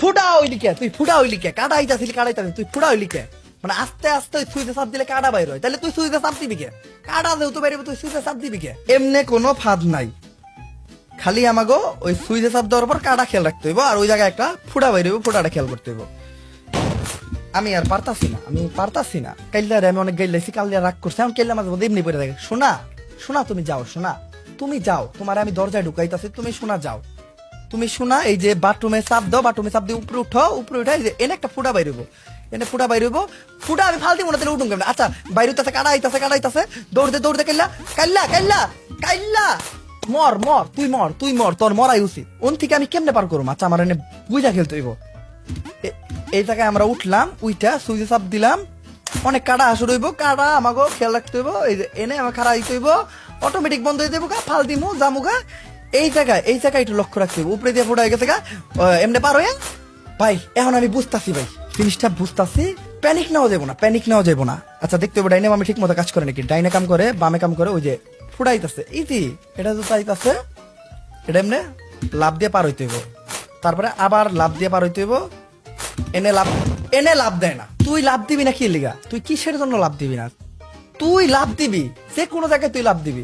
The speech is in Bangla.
ফুটা হইলি কে তুই ফুটা হইলি কে কাটাইতাছিলি তুই ফুটা হইলি কে মানে আস্তে আস্তে সুইচে চাপ দিলে কাটা বাইর হয় তাহলে তুই সুইচে চাপ দিবি কে কাটা যেহেতু বাইরে তুই সুইচে চাপ দিবি কে এমনি কোনো ফাঁদ নাই খালি আমাগো ওই সুইচে চাপ দেওয়ার পর কাটা খেয়াল রাখতে হইব আর ওই জায়গায় একটা ফুটা বাইরে ফুটাটা খেয়াল করতে হইব আমি আর পারতাছি না কাইল্লারে আমি অনেক গাইলাইছি কাল্লা রাগ করছে এখন কাইল্লা মাঝে মধ্যে এমনি পড়ে থাকে শোনা তুমি যাও তোমার আমি দরজায় ঢুকাইতাছি তুমি শোনা এই যে বাথরুমে চাপ দাও বাথরুমে চাপ দিয়ে উপরে উঠে এই যে এনে একটা ফুটা বাইরব এনে ফুটা বাইরব ফুটা আমি ফাল দিব না তাহলে উঠুন কেমন আচ্ছা বাইরে কাটাইতাছে দৌড়তে কাইল্লা মর তুই মর তোর মরাই উচিত ওন থেকে আমি কেমনে পার করবো আচ্ছা আমার এনে বুঝা খেলতে হইব এই জায়গায় আমরা উঠলাম উইটা সুইচে চাপ দিলাম অনেক কাটা আসর হইব কাটা আমাকে খেয়াল রাখতে হইব এই যে এনে আমার খাড়া দিতে হইব অটোমেটিক বন্ধ হয়ে যাবো ফাল দিমু জামুগা এই জায়গায় একটু লক্ষ্য রাখতে হইব উপরে দিয়ে ফুটা হয়ে গেছে এমনি পার হয়ে ভাই এখন আমি বুঝতাছি ভাই জিনিসটা বুঝতাছি প্যানিক নেওয়া যাবো না আচ্ছা দেখতে হইব ডাইনে আমি ঠিক মতো কাজ করে নাকি ডাইনে কাম করে বামে কাম করে ওই যে ফুটাইতেছে ইজি এটা তো চাইতাছে এটা এমনি লাভ দিয়ে পার হইতে হইব তারপরে আবার লাভ দিয়ে পার হইতে হইব এনে লাভ দেয় না তুই লাভ দিবি না কি লিগা তুই কিসের জন্য লাভ দিবি না তুই লাভ দিবি যে কোনো জায়গায় তুই লাভ দিবি